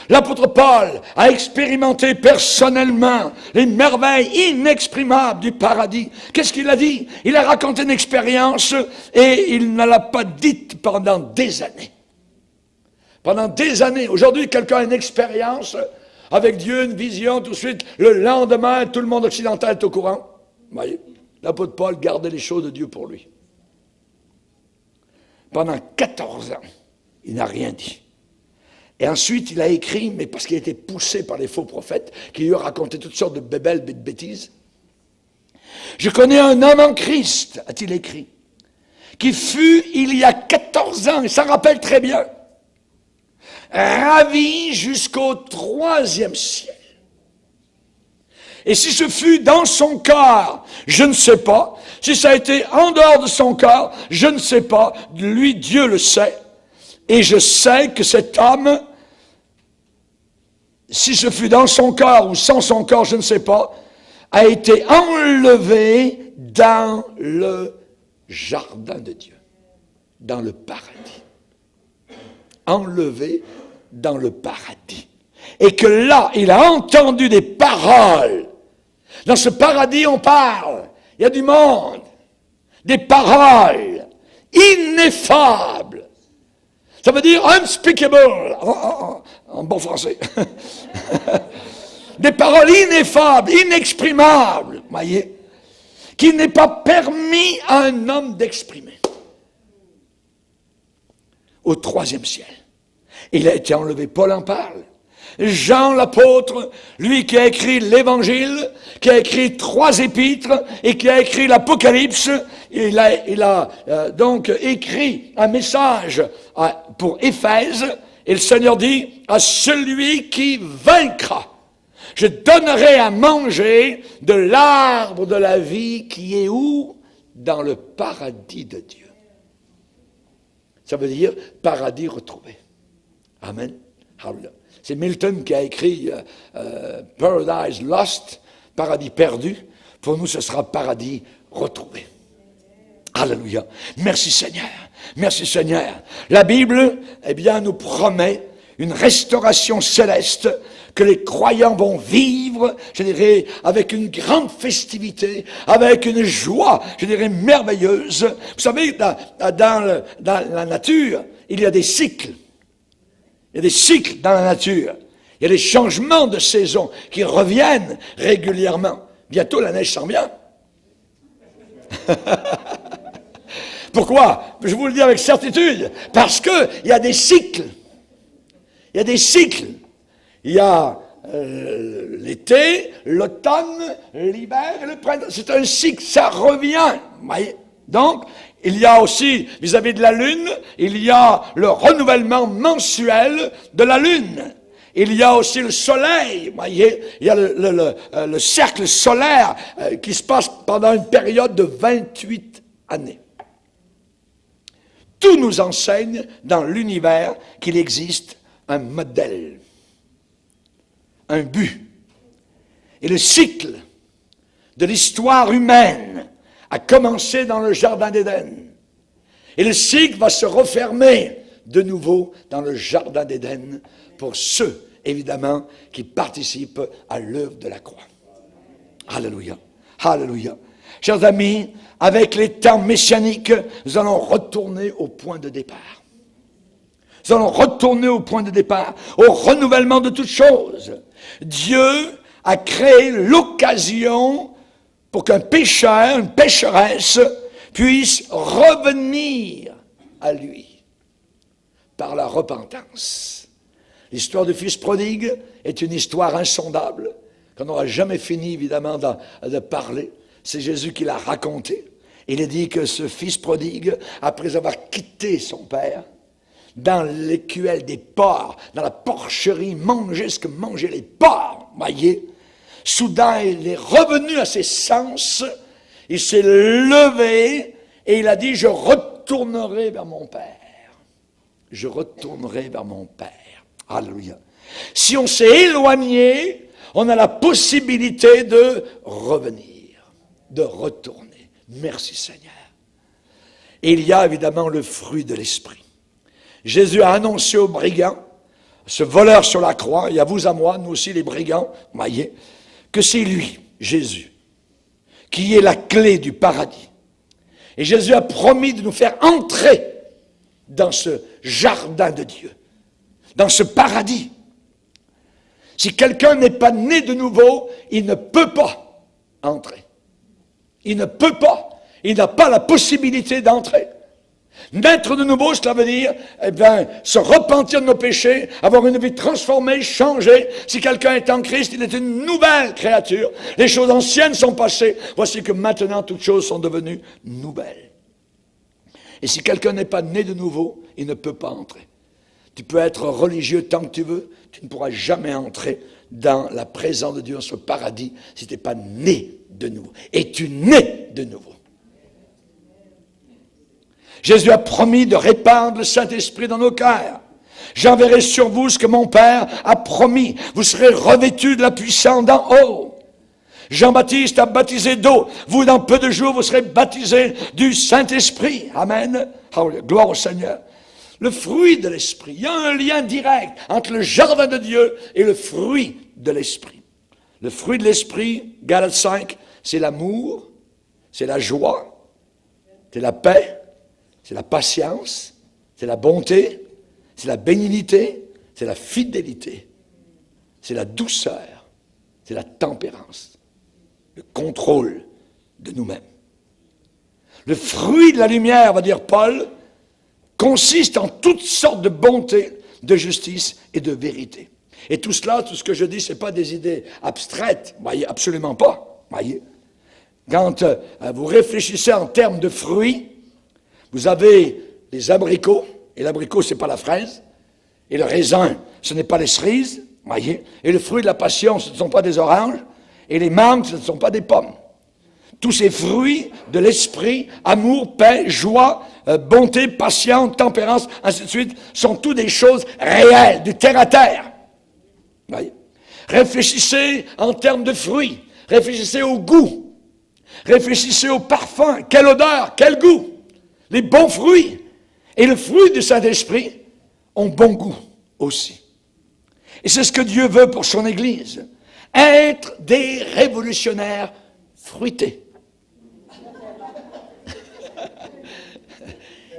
L'apôtre Paul a expérimenté personnellement les merveilles inexprimables du paradis. Qu'est-ce qu'il a dit? Il a raconté une expérience et il ne l'a pas dite pendant des années. Pendant des années. Aujourd'hui, quelqu'un a une expérience avec Dieu, une vision, tout de suite, le lendemain, tout le monde occidental est au courant. Vous voyez, l'apôtre Paul gardait les choses de Dieu pour lui. Pendant 14 ans, il n'a rien dit. Et ensuite, il a écrit, mais parce qu'il a été poussé par les faux prophètes, qui lui ont raconté toutes sortes de bébelles, de bêtises. Je connais un homme en Christ, a-t-il écrit, qui fut, il y a 14 ans, et ça rappelle très bien, ravi jusqu'au 3e ciel. Et si ce fut dans son corps, je ne sais pas. Si ça a été en dehors de son corps, je ne sais pas. Lui, Dieu le sait. Et je sais que cet homme, si ce fut dans son corps ou sans son corps, je ne sais pas, a été enlevé dans le jardin de Dieu, dans le paradis. Enlevé dans le paradis. Et que là, il a entendu des paroles. Dans ce paradis, on parle. Il y a du monde. Des paroles ineffables. Ça veut dire unspeakable, en bon français. Des paroles ineffables, inexprimables, voyez, qu'il n'est pas permis à un homme d'exprimer. Au 3e ciel. Il a été enlevé, Paul en parle. Jean l'apôtre, lui qui a écrit l'Évangile, qui a écrit 3 épîtres et qui a écrit l'Apocalypse, il a donc écrit un message pour Éphèse, et le Seigneur dit, à celui qui vaincra, je donnerai à manger de l'arbre de la vie qui est où? Dans le paradis de Dieu. Ça veut dire paradis retrouvé. Amen. Hallelujah. C'est Milton qui a écrit Paradise Lost, paradis perdu. Pour nous, ce sera paradis retrouvé. Alléluia. Merci Seigneur. Merci Seigneur. La Bible, eh bien, nous promet une restauration céleste que les croyants vont vivre, je dirais, avec une grande festivité, avec une joie, je dirais, merveilleuse. Vous savez, dans la nature, il y a des cycles. Il y a des cycles dans la nature. Il y a des changements de saison qui reviennent régulièrement. Bientôt, la neige s'en vient. Pourquoi? Je vous le dis avec certitude. Parce qu'il y a des cycles. Il y a des cycles. Il y a l'été, l'automne, l'hiver et le printemps. C'est un cycle, ça revient. Voyez? Donc, il y a aussi, vis-à-vis de la Lune, il y a le renouvellement mensuel de la Lune. Il y a aussi le Soleil, voyez, il y a le cercle solaire qui se passe pendant une période de 28 années. Tout nous enseigne dans l'univers qu'il existe un modèle, un but. Et le cycle de l'histoire humaine a commencé dans le Jardin d'Éden. Et le cycle va se refermer de nouveau dans le Jardin d'Éden pour ceux, évidemment, qui participent à l'œuvre de la croix. Alléluia. Alléluia. Chers amis, avec les temps messianiques, nous allons retourner au point de départ. Nous allons retourner au point de départ, au renouvellement de toutes choses. Dieu a créé l'occasion pour qu'un pécheur, une pécheresse, puisse revenir à lui par la repentance. L'histoire du fils prodigue est une histoire insondable, qu'on n'aura jamais fini, évidemment, de parler. C'est Jésus qui l'a raconté. Il a dit que ce fils prodigue, après avoir quitté son père, dans l'écuelle des porcs, dans la porcherie, mangeait ce que mangeaient les porcs, voyez. Soudain, il est revenu à ses sens, il s'est levé et il a dit, je retournerai vers mon Père. Je retournerai vers mon Père. Alléluia. Si on s'est éloigné, on a la possibilité de revenir, de retourner. Merci Seigneur. Et il y a évidemment le fruit de l'esprit. Jésus a annoncé aux brigands, ce voleur sur la croix, et à vous, à moi, nous aussi les brigands, voyez, que c'est lui, Jésus, qui est la clé du paradis. Et Jésus a promis de nous faire entrer dans ce jardin de Dieu, dans ce paradis. Si quelqu'un n'est pas né de nouveau, il ne peut pas entrer. Il ne peut pas. Il n'a pas la possibilité d'entrer. Naître de nouveau, cela veut dire, se repentir de nos péchés, avoir une vie transformée, changée. Si quelqu'un est en Christ, il est une nouvelle créature. Les choses anciennes sont passées. Voici que maintenant, toutes choses sont devenues nouvelles. Et si quelqu'un n'est pas né de nouveau, il ne peut pas entrer. Tu peux être religieux tant que tu veux, tu ne pourras jamais entrer dans la présence de Dieu, dans ce paradis, si tu n'es pas né de nouveau. Et tu nais de nouveau. Jésus a promis de répandre le Saint-Esprit dans nos cœurs. J'enverrai sur vous ce que mon Père a promis. Vous serez revêtus de la puissance d'en haut. Jean-Baptiste a baptisé d'eau. Vous, dans peu de jours, vous serez baptisés du Saint-Esprit. Amen. Gloire au Seigneur. Le fruit de l'Esprit. Il y a un lien direct entre le jardin de Dieu et le fruit de l'Esprit. Le fruit de l'Esprit, Galates 5, c'est l'amour, c'est la joie, c'est la paix, c'est la patience, c'est la bonté, c'est la bénignité, c'est la fidélité, c'est la douceur, c'est la tempérance, le contrôle de nous-mêmes. Le fruit de la lumière, va dire Paul, consiste en toutes sortes de bonté, de justice et de vérité. Et tout cela, tout ce que je dis, ce n'est pas des idées abstraites, voyez, absolument pas, voyez. Quand vous réfléchissez en termes de fruits, vous avez les abricots, et l'abricot, ce n'est pas la fraise, et le raisin, ce n'est pas les cerises, voyez, et le fruit de la passion, ce ne sont pas des oranges, et les mangues, ce ne sont pas des pommes. Tous ces fruits de l'esprit, amour, paix, joie, bonté, patience, tempérance, ainsi de suite, sont tous des choses réelles, du terre à terre. Voyez. Réfléchissez en termes de fruits, réfléchissez au goût, réfléchissez au parfum, quelle odeur, quel goût. Les bons fruits et le fruit du Saint-Esprit ont bon goût aussi. Et c'est ce que Dieu veut pour son Église. Être des révolutionnaires fruités.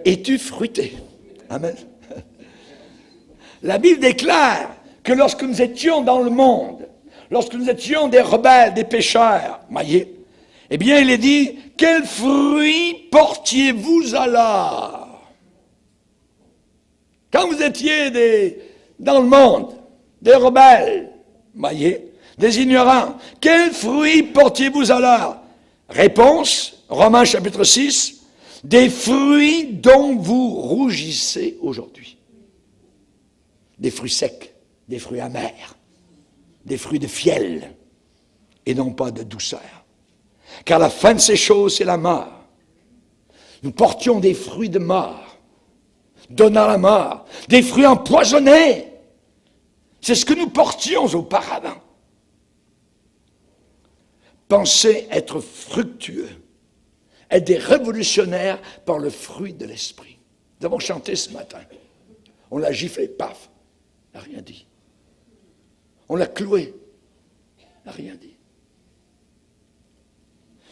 Es-tu fruité? Amen. La Bible déclare que lorsque nous étions dans le monde, lorsque nous étions des rebelles, des pécheurs, voyez, eh bien, il est dit, quel fruit portiez-vous alors? Quand vous étiez dans le monde, des rebelles, voyez, des ignorants, quel fruit portiez-vous alors? Réponse, Romains chapitre 6, des fruits dont vous rougissez aujourd'hui. Des fruits secs, des fruits amers, des fruits de fiel, et non pas de douceur. Car la fin de ces choses, c'est la mort. Nous portions des fruits de mort. donnant la mort, des fruits empoisonnés. C'est ce que nous portions auparavant. Pensez être fructueux, être des révolutionnaires par le fruit de l'esprit. Nous avons chanté ce matin. On l'a giflé, paf, n'a rien dit. On l'a cloué, n'a rien dit.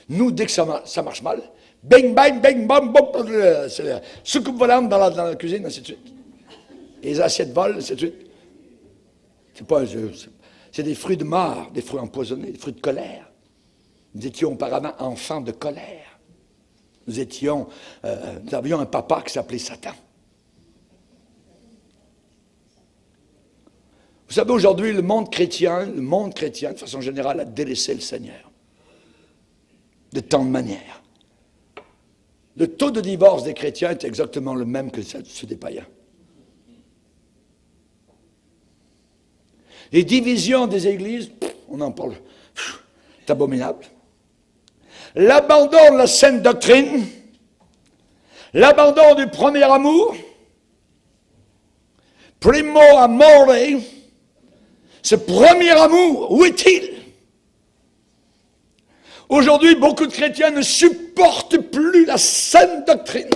Nous, dès que ça marche mal, bang, bang, bang, bam, bam, c'est la soucoupe volante dans la cuisine, ainsi de suite. Et les assiettes volent, ainsi de suite. C'est des fruits de mort, des fruits empoisonnés, des fruits de colère. Nous étions auparavant enfants de colère. Nous avions un papa qui s'appelait Satan. Vous savez, aujourd'hui, le monde chrétien, de façon générale, a délaissé le Seigneur. De tant de manières. Le taux de divorce des chrétiens est exactement le même que ceux des païens. Les divisions des églises, on en parle, c'est abominable. L'abandon de la saine doctrine, l'abandon du premier amour, primo amore, ce premier amour, où est-il? Aujourd'hui, beaucoup de chrétiens ne supportent plus la saine doctrine.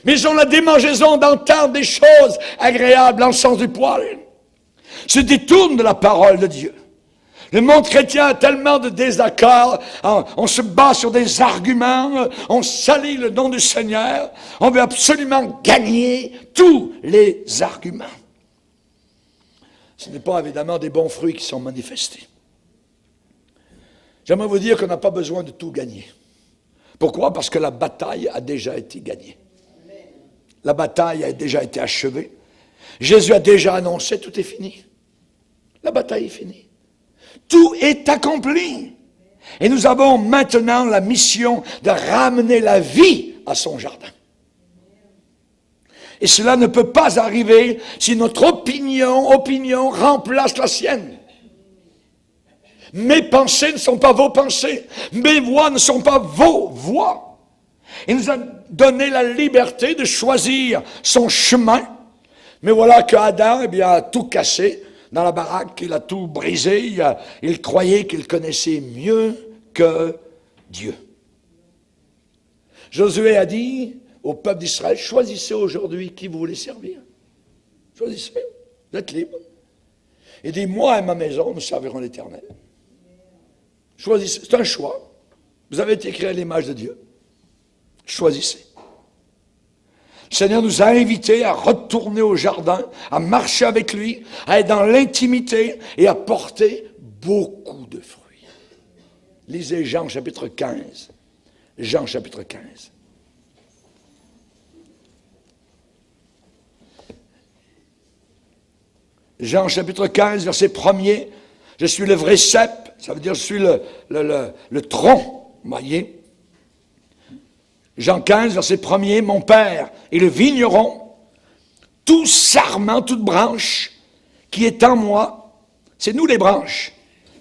Mais ils ont la démangeaison d'entendre des choses agréables en sens du poil. Se détournent de la parole de Dieu. Le monde chrétien a tellement de désaccords, on se bat sur des arguments, on salit le nom du Seigneur, on veut absolument gagner tous les arguments. Ce n'est pas évidemment des bons fruits qui sont manifestés. J'aimerais vous dire qu'on n'a pas besoin de tout gagner. Pourquoi? Parce que la bataille a déjà été gagnée. La bataille a déjà été achevée. Jésus a déjà annoncé, tout est fini. La bataille est finie. Tout est accompli. Et nous avons maintenant la mission de ramener la vie à son jardin. Et cela ne peut pas arriver si notre opinion remplace la sienne. Mes pensées ne sont pas vos pensées. Mes voix ne sont pas vos voix. Il nous a donné la liberté de choisir son chemin. Mais voilà qu'Adam, a tout cassé dans la baraque, il a tout brisé. Il croyait qu'il connaissait mieux que Dieu. Josué a dit au peuple d'Israël, choisissez aujourd'hui qui vous voulez servir. Choisissez, vous êtes libre. Et dit, moi et ma maison, nous servirons l'Éternel. Choisissez, c'est un choix. Vous avez été créé à l'image de Dieu. Choisissez. Le Seigneur nous a invités à retourner au jardin, à marcher avec lui, à être dans l'intimité et à porter beaucoup de fruits. Lisez Jean chapitre 15. Jean chapitre 15. Jean chapitre 15, verset 1er. Je suis le vrai cep, ça veut dire je suis le tronc, vous voyez. Jean 15, verset 1er, mon Père est le vigneron, tout sarment, toute branche qui est en moi, c'est nous les branches,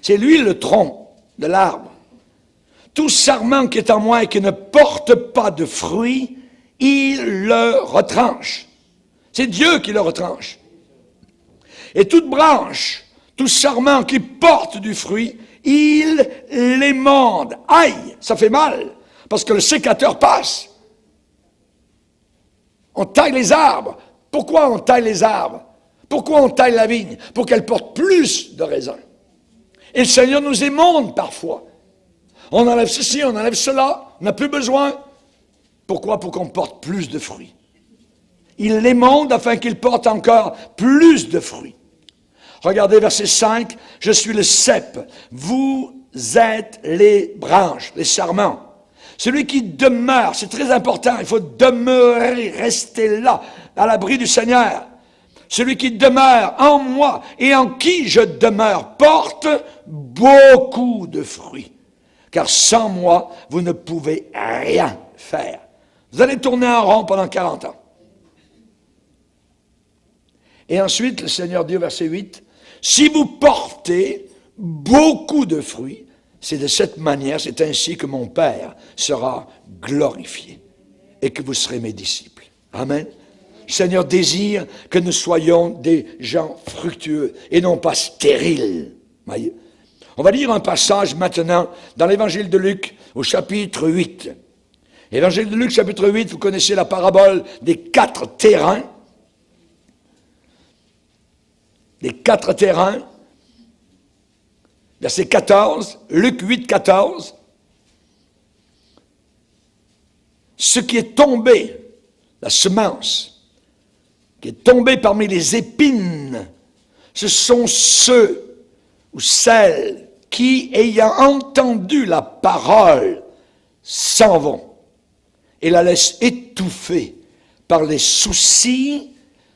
c'est lui le tronc de l'arbre. Tout sarment qui est en moi et qui ne porte pas de fruits, il le retranche. C'est Dieu qui le retranche. Et toute branche, tout sarment qui porte du fruit, il l'émonde. Aïe, ça fait mal, parce que le sécateur passe. On taille les arbres. Pourquoi on taille les arbres? Pourquoi on taille la vigne? Pour qu'elle porte plus de raisins. Et le Seigneur nous émonde parfois. On enlève ceci, on enlève cela, on n'a plus besoin. Pourquoi? Pour qu'on porte plus de fruits. Il l'émonde afin qu'il porte encore plus de fruits. Regardez verset 5, je suis le cep, vous êtes les branches, les sarments. Celui qui demeure, c'est très important, il faut demeurer, rester là, à l'abri du Seigneur. Celui qui demeure en moi et en qui je demeure porte beaucoup de fruits. Car sans moi, vous ne pouvez rien faire. Vous allez tourner en rond pendant 40 ans. Et ensuite, le Seigneur dit au verset 8, si vous portez beaucoup de fruits, c'est de cette manière, c'est ainsi que mon Père sera glorifié et que vous serez mes disciples. Amen. Seigneur désire que nous soyons des gens fructueux et non pas stériles. Voyez? On va lire un passage maintenant dans l'évangile de Luc au chapitre 8. Évangile de Luc chapitre 8, vous connaissez la parabole des 4 terrains. Les 4 terrains. Verset 14, Luc 8, 14. Ce qui est tombé, la semence, qui est tombée parmi les épines, ce sont ceux ou celles qui, ayant entendu la parole, s'en vont et la laissent étouffer par les soucis,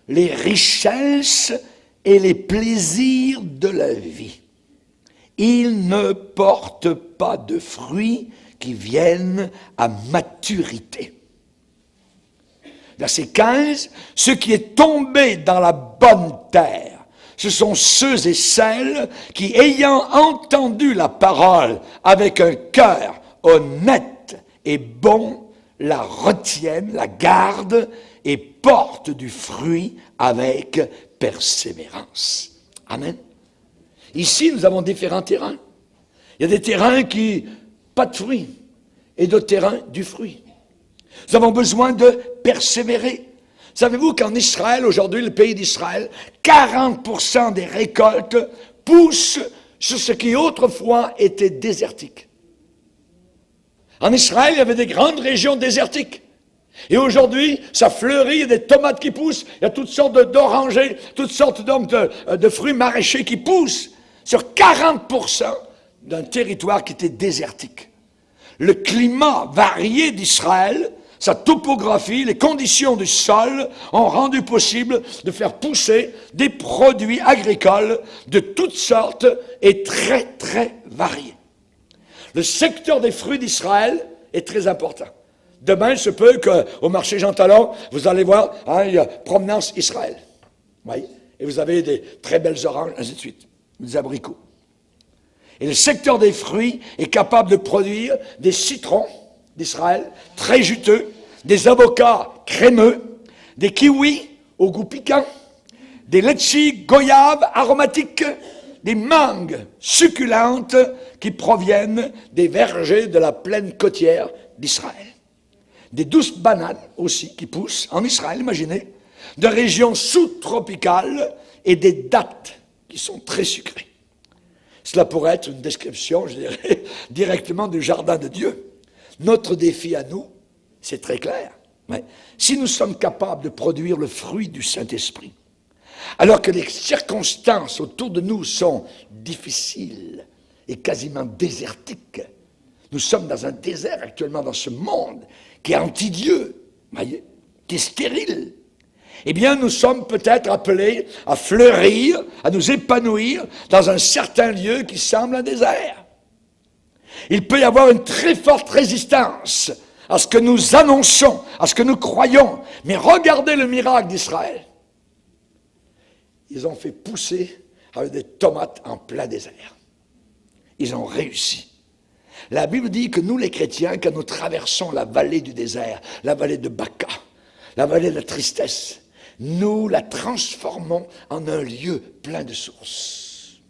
les richesses et les plaisirs de la vie. Ils ne portent pas de fruits qui viennent à maturité. Verset 15, ce qui est tombé dans la bonne terre, ce sont ceux et celles qui, ayant entendu la parole avec un cœur honnête et bon, la retiennent, la gardent et portent du fruit avec persévérance. Amen. Ici, nous avons différents terrains. Il y a des terrains qui, pas de fruits, et d'autres terrains, du fruit. Nous avons besoin de persévérer. Savez-vous qu'en Israël, aujourd'hui, le pays d'Israël, 40% des récoltes poussent sur ce qui autrefois était désertique. En Israël, il y avait des grandes régions désertiques. Et aujourd'hui, ça fleurit, il y a des tomates qui poussent, il y a toutes sortes d'orangers, toutes sortes donc de fruits maraîchers qui poussent sur 40% d'un territoire qui était désertique. Le climat varié d'Israël, sa topographie, les conditions du sol ont rendu possible de faire pousser des produits agricoles de toutes sortes et très, très variés. Le secteur des fruits d'Israël est très important. Demain, il se peut qu'au marché Jean Talon, vous allez voir, il y a Provenance Israël. Oui, et vous avez des très belles oranges, ainsi de suite, des abricots. Et le secteur des fruits est capable de produire des citrons d'Israël, très juteux, des avocats crémeux, des kiwis au goût piquant, des litchis goyaves aromatiques, des mangues succulentes qui proviennent des vergers de la plaine côtière d'Israël. Des douces bananes aussi qui poussent en Israël, imaginez, de régions sous-tropicales et des dattes qui sont très sucrées. Cela pourrait être une description, je dirais, directement du jardin de Dieu. Notre défi à nous, c'est très clair. Ouais. Si nous sommes capables de produire le fruit du Saint-Esprit, alors que les circonstances autour de nous sont difficiles et quasiment désertiques, nous sommes dans un désert actuellement dans ce monde qui est anti-Dieu, voyez, qui est stérile. Eh bien, nous sommes peut-être appelés à fleurir, à nous épanouir dans un certain lieu qui semble un désert. Il peut y avoir une très forte résistance à ce que nous annonçons, à ce que nous croyons. Mais regardez le miracle d'Israël. Ils ont fait pousser avec des tomates en plein désert. Ils ont réussi. La Bible dit que nous, les chrétiens, quand nous traversons la vallée du désert, la vallée de Baca, la vallée de la tristesse, nous la transformons en un lieu plein de sources.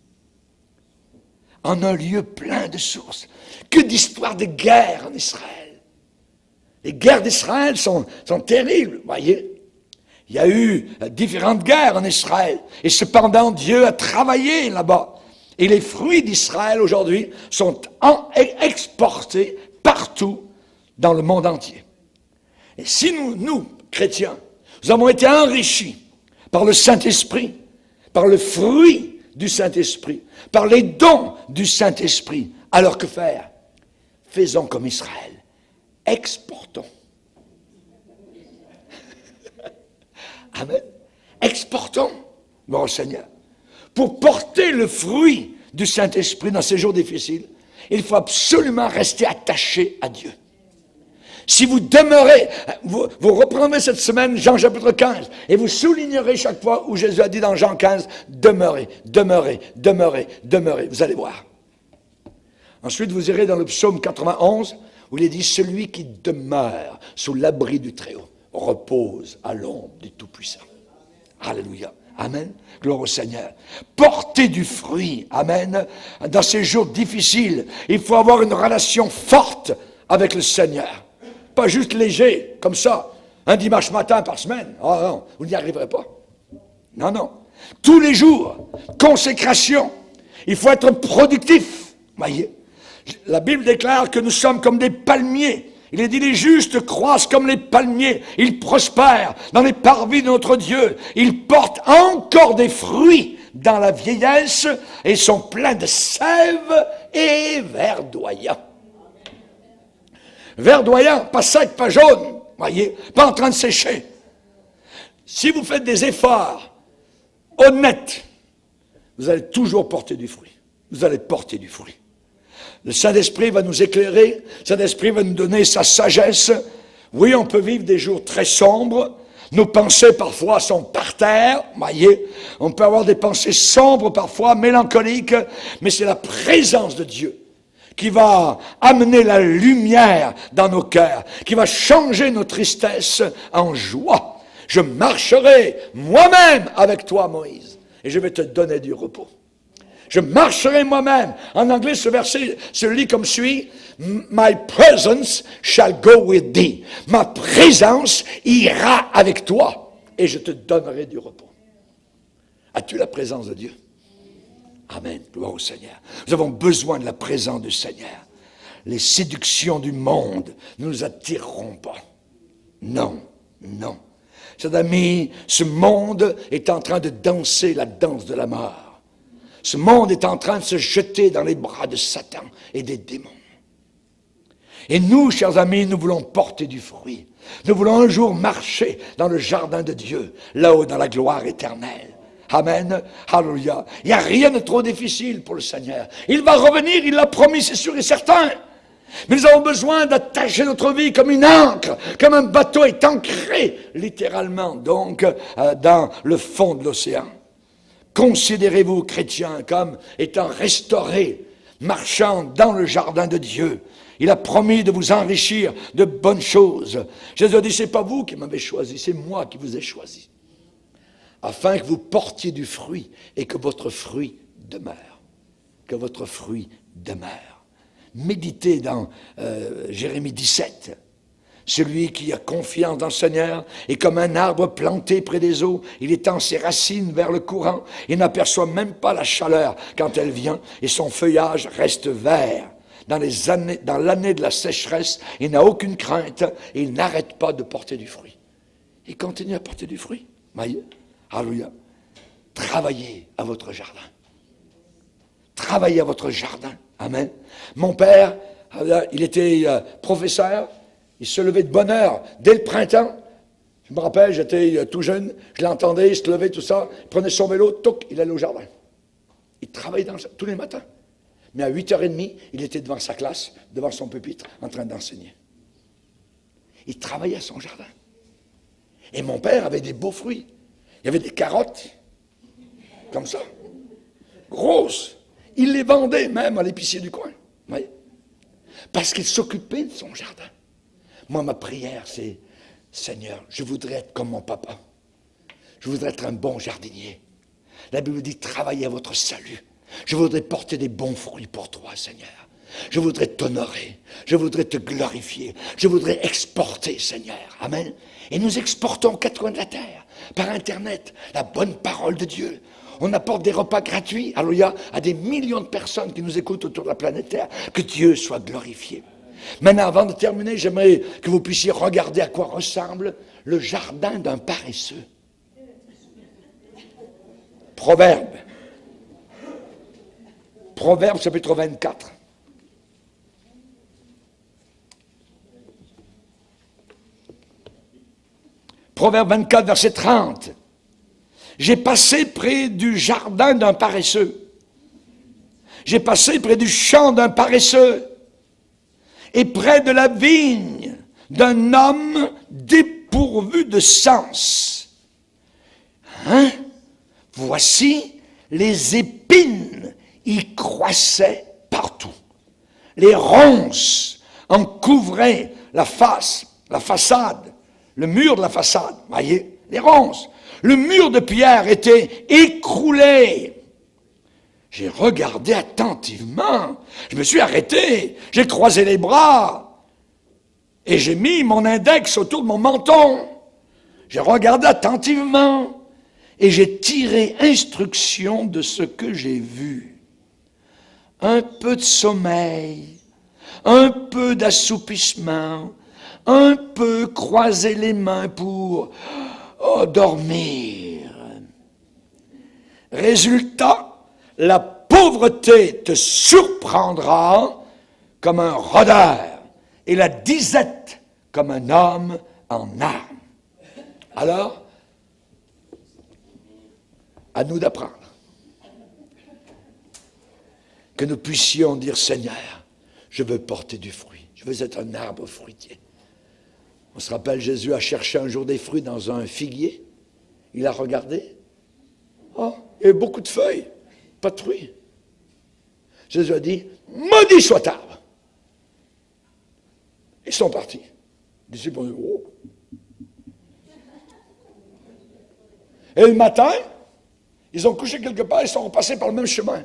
En un lieu plein de sources. Que d'histoires de guerre en Israël. Les guerres d'Israël sont terribles, voyez. Il y a eu différentes guerres en Israël. Et cependant, Dieu a travaillé là-bas. Et les fruits d'Israël aujourd'hui sont exportés partout dans le monde entier. Et si nous, chrétiens, nous avons été enrichis par le Saint-Esprit, par le fruit du Saint-Esprit, par les dons du Saint-Esprit, alors que faire? Faisons comme Israël. Exportons. Amen. Exportons, mon Seigneur. Pour porter le fruit du Saint-Esprit dans ces jours difficiles, il faut absolument rester attaché à Dieu. Si vous demeurez, vous reprendrez cette semaine Jean chapitre 15 et vous soulignerez chaque fois où Jésus a dit dans Jean 15, demeurez, demeurez, demeurez, demeurez. Vous allez voir. Ensuite, vous irez dans le psaume 91 où il est dit celui qui demeure sous l'abri du Très-Haut. repose à l'ombre du Tout-Puissant. Alléluia. Amen. Gloire au Seigneur. Porter du fruit. Amen. Dans ces jours difficiles, il faut avoir une relation forte avec le Seigneur. Pas juste léger, comme ça, un dimanche matin par semaine. Oh non, vous n'y arriverez pas. Non, non. Tous les jours, consécration. Il faut être productif. Voyez, la Bible déclare que nous sommes comme des palmiers. Il est dit, les justes croissent comme les palmiers. Ils prospèrent dans les parvis de notre Dieu. Ils portent encore des fruits dans la vieillesse et sont pleins de sève et verdoyants. Verdoyant, pas sec, pas jaune, voyez, pas en train de sécher. Si vous faites des efforts honnêtes, vous allez toujours porter du fruit. Vous allez porter du fruit. Le Saint-Esprit va nous éclairer, le Saint-Esprit va nous donner sa sagesse. Oui, on peut vivre des jours très sombres. Nos pensées, parfois, sont par terre, voyez. On peut avoir des pensées sombres, parfois, mélancoliques, mais c'est la présence de Dieu qui va amener la lumière dans nos cœurs, qui va changer nos tristesses en joie. Je marcherai moi-même avec toi, Moïse, et je vais te donner du repos. Je marcherai moi-même. En anglais, ce verset se lit comme suit. My presence shall go with thee. Ma présence ira avec toi, et je te donnerai du repos. As-tu la présence de Dieu? Amen. Gloire au Seigneur. Nous avons besoin de la présence du Seigneur. Les séductions du monde ne nous attireront pas. Non, non. Chers amis, ce monde est en train de danser la danse de la mort. Ce monde est en train de se jeter dans les bras de Satan et des démons. Et nous, chers amis, nous voulons porter du fruit. Nous voulons un jour marcher dans le jardin de Dieu, là-haut dans la gloire éternelle. Amen. Alléluia. Il n'y a rien de trop difficile pour le Seigneur. Il va revenir, il l'a promis, c'est sûr et certain. Mais nous avons besoin d'attacher notre vie comme une ancre, comme un bateau est ancré, littéralement, donc, dans le fond de l'océan. Considérez-vous, chrétiens, comme étant restaurés, marchant dans le jardin de Dieu. Il a promis de vous enrichir de bonnes choses. Jésus a dit, c'est pas vous qui m'avez choisi, c'est moi qui vous ai choisi. Afin que vous portiez du fruit et que votre fruit demeure. Que votre fruit demeure. Méditez dans Jérémie 17. Celui qui a confiance dans le Seigneur est comme un arbre planté près des eaux. Il étend ses racines vers le courant. Il n'aperçoit même pas la chaleur quand elle vient et son feuillage reste vert. Dans l'année de la sécheresse, il n'a aucune crainte et il n'arrête pas de porter du fruit. Il continue à porter du fruit. Voyez? Alléluia. Travaillez à votre jardin. Travaillez à votre jardin. Amen. Mon père, il était professeur. Il se levait de bonne heure dès le printemps. Je me rappelle, j'étais tout jeune. Je l'entendais, il se levait, tout ça. Il prenait son vélo, touc, il allait au jardin. Il travaillait tous les matins. Mais à 8h30, il était devant sa classe, devant son pupitre, en train d'enseigner. Il travaillait à son jardin. Et mon père avait des beaux fruits. Il y avait des carottes, comme ça, grosses. Il les vendait même à l'épicier du coin. Oui. Parce qu'il s'occupait de son jardin. Moi, ma prière, c'est, Seigneur, je voudrais être comme mon papa. Je voudrais être un bon jardinier. La Bible dit, travaillez à votre salut. Je voudrais porter des bons fruits pour toi, Seigneur. Je voudrais t'honorer. Je voudrais te glorifier. Je voudrais exporter, Seigneur. Amen. Et nous exportons aux quatre coins de la terre, par Internet, la bonne parole de Dieu. On apporte des repas gratuits, alléluia, à des millions de personnes qui nous écoutent autour de la planète Terre. Que Dieu soit glorifié. Maintenant, avant de terminer, j'aimerais que vous puissiez regarder à quoi ressemble le jardin d'un paresseux. Proverbe. Proverbe, chapitre 24. Proverbe 24, verset 30. J'ai passé près du jardin d'un paresseux. J'ai passé près du champ d'un paresseux. Et près de la vigne d'un homme dépourvu de sens. Hein? Voici, les épines y croissaient partout. Les ronces en couvraient la face, la façade. le mur de la façade, voyez, les ronces. Le mur de pierre était écroulé. J'ai regardé attentivement. Je me suis arrêté. J'ai croisé les bras. Et j'ai mis mon index autour de mon menton. J'ai regardé attentivement. Et j'ai tiré instruction de ce que j'ai vu. Un peu de sommeil, un peu d'assoupissement, un peu croiser les mains pour dormir. Résultat, la pauvreté te surprendra comme un rôdeur et la disette comme un homme en armes. Alors, à nous d'apprendre. Que nous puissions dire, Seigneur, je veux porter du fruit. Je veux être un arbre fruitier. On se rappelle, Jésus a cherché un jour des fruits dans un figuier. Il a regardé. Oh, il y a beaucoup de feuilles, pas de fruits. Jésus a dit, maudit soit arbre. Ils sont partis. Les disciples ont dit, oh. Et le matin, ils ont couché quelque part, ils sont repassés par le même chemin.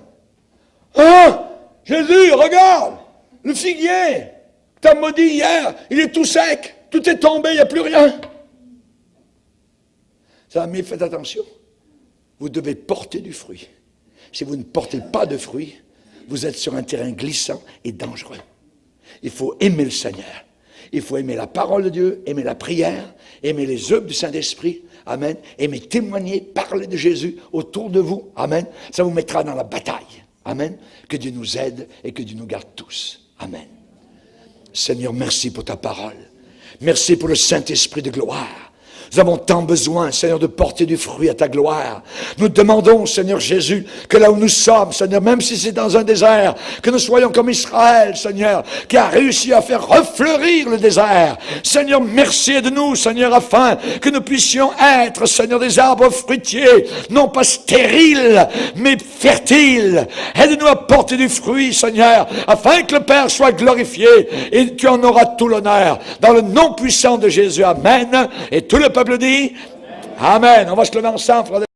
Ah, Jésus, regarde, le figuier, t'as maudit hier, il est tout sec, tout est tombé, il n'y a plus rien. Ça a mis, faites attention, vous devez porter du fruit. Si vous ne portez pas de fruit, vous êtes sur un terrain glissant et dangereux. Il faut aimer le Seigneur. Il faut aimer la parole de Dieu, aimer la prière, aimer les œuvres du Saint-Esprit. Amen. Aimer témoigner, parler de Jésus autour de vous. Amen. Ça vous mettra dans la bataille. Amen. Que Dieu nous aide et que Dieu nous garde tous. Amen. Seigneur, merci pour ta parole. Merci pour le Saint-Esprit de gloire. Nous avons tant besoin, Seigneur, de porter du fruit à ta gloire. Nous demandons, Seigneur Jésus, que là où nous sommes, Seigneur, même si c'est dans un désert, que nous soyons comme Israël, Seigneur, qui a réussi à faire refleurir le désert. Seigneur, merci de nous, Seigneur, afin que nous puissions être, Seigneur, des arbres fruitiers, non pas stériles, mais fertiles. Aide-nous à porter du fruit, Seigneur, afin que le Père soit glorifié et tu en auras tout l'honneur. Dans le nom puissant de Jésus, Amen. Et tout le peuple dit, Amen. On va se lever ensemble, frère.